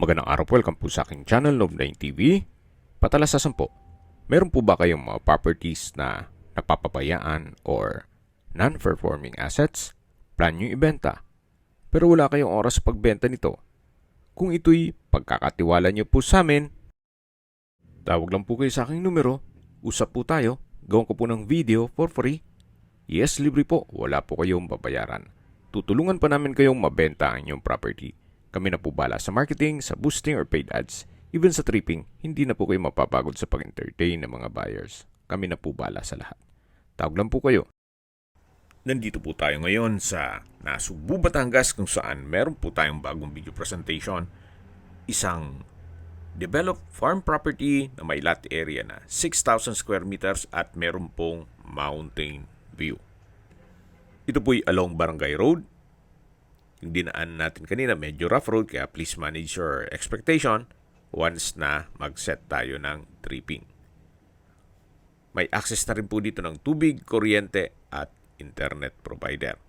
Magandang araw po, welcome po sa aking channel, Love9 TV. Patalasasan po, meron po ba kayong mga properties na napapabayaan or non-performing assets? Plan nyo ibenta, pero wala kayong oras sa pagbenta nito. Kung ito'y pagkakatiwala nyo po sa amin, tawag lang po kayo sa aking numero, usap po tayo, gawin ko po ng video for free. Yes, libre po, wala po kayong babayaran. Tutulungan pa namin kayong mabenta ang inyong property. Kami na po bala sa marketing, sa boosting or paid ads. Even sa tripping, hindi na po kayo mapapagod sa pag-entertain ng mga buyers. Kami na po bala sa lahat. Tawag lang po kayo. Nandito po tayo ngayon sa Nasugbu, Batangas kung saan meron po tayong bagong video presentation. Isang developed farm property na may lot area na 6,000 square meters at meron pong mountain view. Ito po'y along Barangay Road. Yung dinaan natin kanina, medyo rough road, kaya please manage your expectation once na mag-set tayo ng tripping. May access na rin po dito ng tubig, kuryente at internet provider.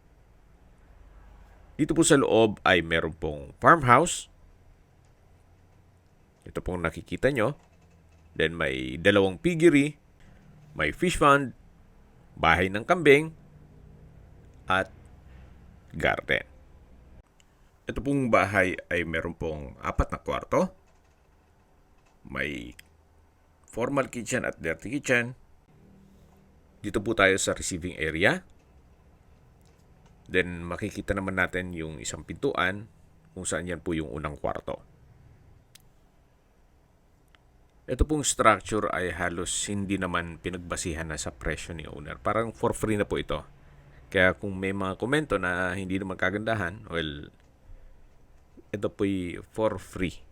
Dito po sa loob ay meron pong farmhouse. Ito pong nakikita nyo. Then may dalawang piggery, may fish pond, bahay ng kambing, at garden. Ito pong bahay ay meron pong 4 na kwarto. May formal kitchen at dirty kitchen. Dito po tayo sa receiving area. Then makikita naman natin yung isang pintuan kung saan yan po yung unang kwarto. Ito pong structure ay halos hindi naman pinagbasihan na sa presyo ni owner. Parang for free na po ito. Kaya kung may mga komento na hindi naman kagandahan, well, ito po'y for free.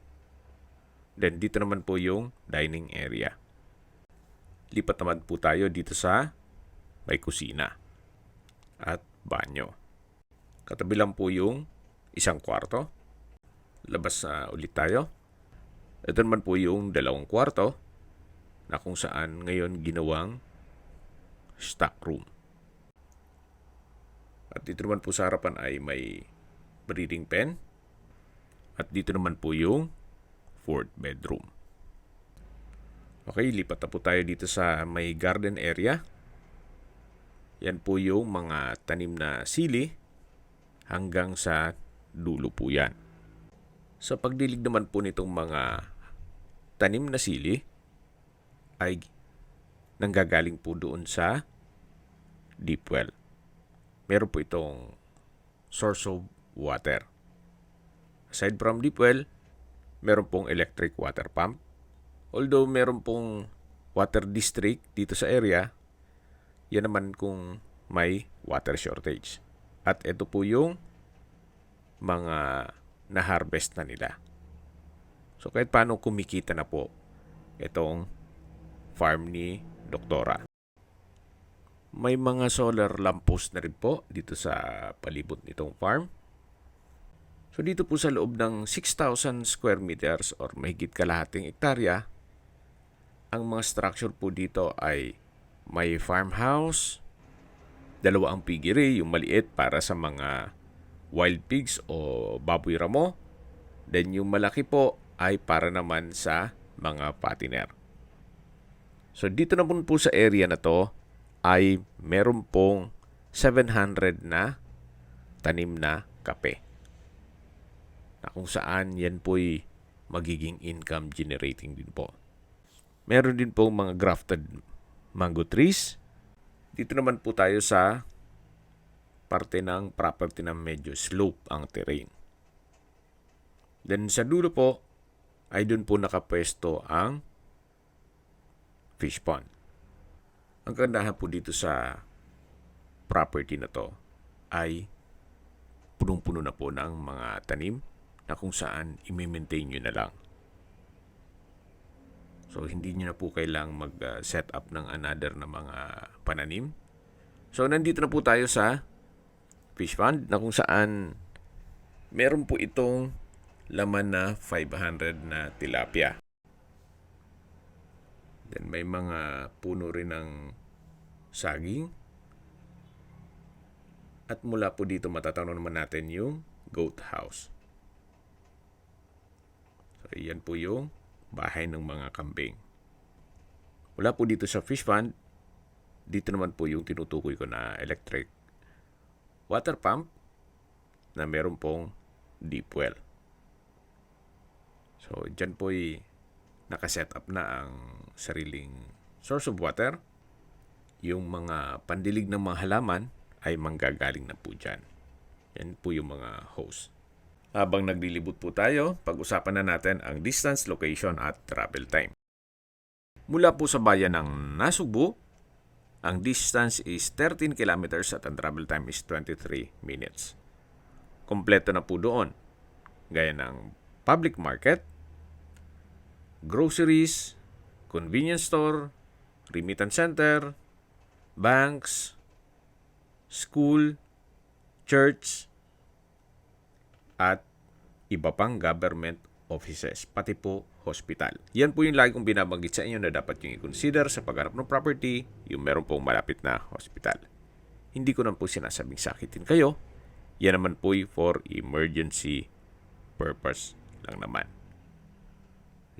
Then dito naman po yung dining area. Lipat naman po tayo dito sa may kusina at banyo. Katabi lang po yung isang kwarto. Labas na ulit tayo. Ito naman po yung 2 kwarto na kung saan ngayon ginawang stock room. At dito naman po sa harapan ay may breeding pen. At dito naman po yung 4th bedroom. Okay, lipat na po tayo dito sa may garden area. Yan po yung mga tanim na sili hanggang sa dulo po yan. Sa pagdilig naman po nitong mga tanim na sili ay nanggagaling po doon sa deep well. Meron po itong source of water. Aside from deep well, meron pong electric water pump. Although meron pong water district dito sa area, yan naman kung may water shortage. At ito po yung mga na-harvest na nila. So kahit paano kumikita na po itong farm ni Doktora. May mga solar lamppost na rin po dito sa palibot nitong farm. So dito po sa loob ng 6,000 square meters or mahigit kalahating hektarya, ang mga structure po dito ay may farmhouse, 2 ang piggery, yung maliit para sa mga wild pigs o baboy ramo. Then yung malaki po ay para naman sa mga patiner. So dito naman po sa area na to ay meron pong 700 na tanim na kape. Na kung saan yan po'y magiging income generating din po. Meron din pong mga grafted mango trees. Dito naman po tayo sa parte ng property na medyo slope ang terrain. Then sa dulo po ay doon po nakapwesto ang fish pond. Ang kagandahan po dito sa property na to ay punong-puno na po ng mga tanim na kung saan i-maintain nyo na lang. So, hindi nyo na po kailang mag-set up ng another na mga pananim. So, nandito na po tayo sa fish pond na kung saan meron po itong laman na 500 na tilapia. Then, may mga puno rin ng saging. At mula po dito matatanaw naman natin yung goat house. Ayan po yung bahay ng mga kambing. Mula po dito sa fish pond, dito naman po yung tinutukoy ko na electric water pump na meron pong deep well. So, dyan po nakaset up na ang sariling source of water. Yung mga pandilig ng mga halaman ay manggagaling na po dyan. Yan po yung mga hose. Habang naglilibot po tayo, pag-usapan na natin ang distance, location at travel time. Mula po sa bayan ng Nasugbu, ang distance is 13 kilometers at ang travel time is 23 minutes. Kompleto na po doon, gaya ng public market, groceries, convenience store, remittance center, banks, school, church, at iba pang government offices, pati po hospital. Yan po yung lagi kong binabanggit sa inyo na dapat yung i-consider sa pagharap ng property, yung meron pong malapit na hospital. Hindi ko naman po sinasabing sakitin kayo. Yan naman po for emergency purpose lang naman.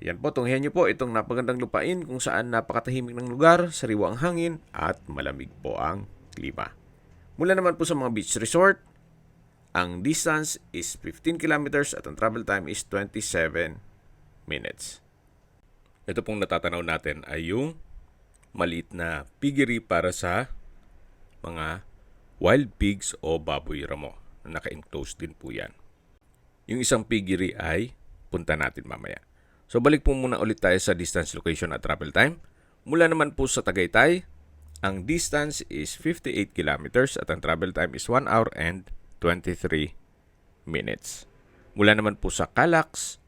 Yan po, tunghayan nyo po itong napagandang lupain kung saan napakatahimik ng lugar, sariwa ang hangin, at malamig po ang klima. Mula naman po sa mga beach resort, ang distance is 15 kilometers at ang travel time is 27 minutes. Ito pong natatanaw natin ay yung maliit na piggery para sa mga wild pigs o baboy ramo. Naka-enclose din po yan. Yung isang piggery ay punta natin mamaya. So balik po muna ulit tayo sa distance, location at travel time. Mula naman po sa Tagaytay, ang distance is 58 kilometers at ang travel time is 1 hour and 23 minutes. Mula naman po sa Calax,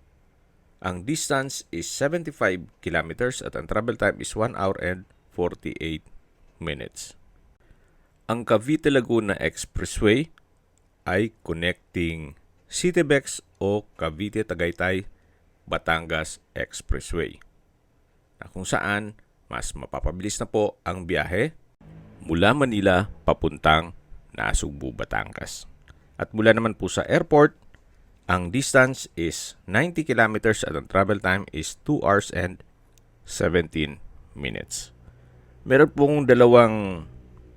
ang distance is 75 kilometers at ang travel time is 1 hour and 48 minutes. Ang Cavite Laguna Expressway ay connecting Citebex o Cavite Tagaytay Batangas Expressway, na kung saan mas mapapabilis na po ang biyahe mula Manila papuntang Nasugbu, Batangas. At mula naman po sa airport, ang distance is 90 kilometers at ang travel time is 2 hours and 17 minutes. Meron pong dalawang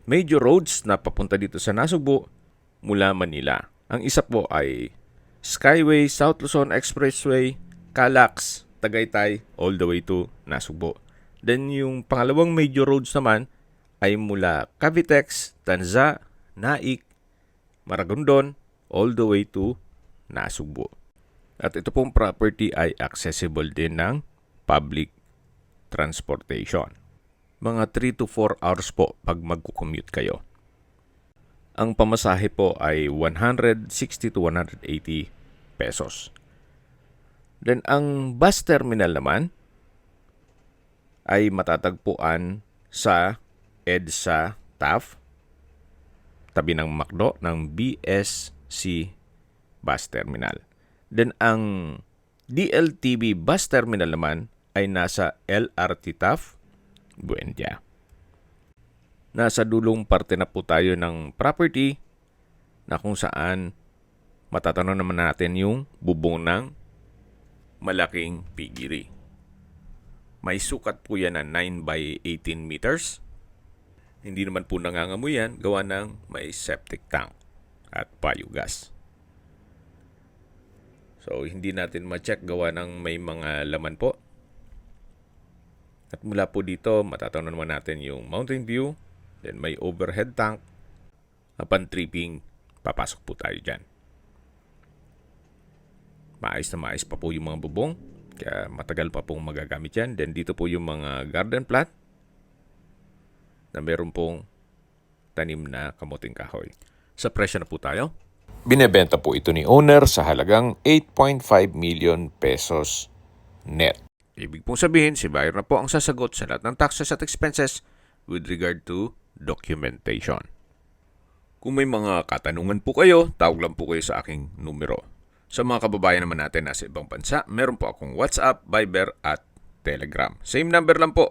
major roads na papunta dito sa Nasugbu mula Manila. Ang isa po ay Skyway South Luzon Expressway, Calax, Tagaytay, all the way to Nasugbu. Then yung pangalawang major roads naman ay mula Cavitex, Tanza, Naik, Maragondon, all the way to Nasugbu. At ito pong property ay accessible din ng public transportation. Mga 3 to 4 hours po pag magkukommute kayo. Ang pamasahe po ay 160 to 180 pesos. Then ang bus terminal naman ay matatagpuan sa EDSA TAF, tabi ng McDo ng BSC Bus Terminal. Then ang DLTV Bus Terminal naman ay nasa LRT TAF, Buendia. Nasa dulong parte na po tayo ng property na kung saan matatanaw naman natin yung bubong ng malaking piggery. May sukat po yan na 9 by 18 meters. Hindi naman po nangangamoy yan, gawa ng may septic tank at biogas. So, hindi natin ma-check gawa ng may mga laman po. At mula po dito, matatanaw naman natin yung mountain view. Then may overhead tank. Upon tripping, papasok po tayo dyan. Maayos na maayos pa po yung mga bubong. Kaya matagal pa pong magagamit yan. Then dito po yung mga garden plot na meron pong tanim na kamuting kahoy. Sa presyo na po tayo. Binebenta po ito ni owner sa halagang 8.5 million pesos net. Ibig pong sabihin, si buyer na po ang sasagot sa lahat ng taxes at expenses with regard to documentation. Kung may mga katanungan po kayo, tawag lang po kayo sa aking numero. Sa mga kababayan naman natin nasa ibang bansa, meron po akong WhatsApp, Viber at Telegram. Same number lang po,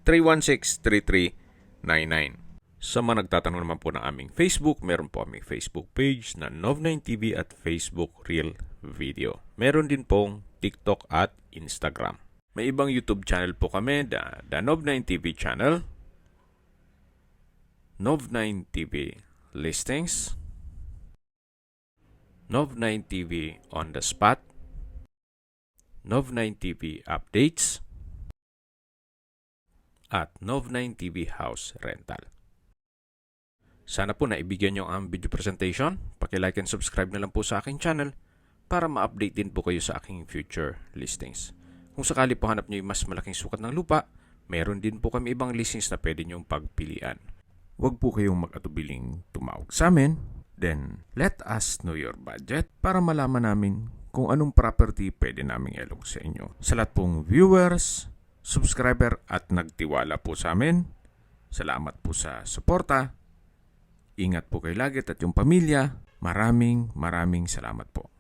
0917-316-3399. Sa mga nagtatanong naman po ng aming Facebook, meron po aming Facebook page na Nov9TV at Facebook Real Video. Meron din pong TikTok at Instagram. May ibang YouTube channel po kami, the Nov9 TV channel, Nov9 TV Listings, Nov9 TV On The Spot, Nov9 TV Updates, at Nov9 TV House Rental. Sana po naibigyan nyo ang video presentation. Paki-like and subscribe na lang po sa aking channel para ma-update din po kayo sa aking future listings. Kung sakali po hanap nyo yung mas malaking sukat ng lupa, meron din po kami ibang listings na pwede nyong pagpilian. Huwag po kayong mag-atubiling tumawag sa amin. Then, let us know your budget para malaman namin kung anong property pwede naming ilog sa inyo. Sa lahat pong viewers, subscriber at nagtiwala po sa amin, salamat po sa suporta. Ingat po kayo lagi at yung pamilya. Maraming salamat po.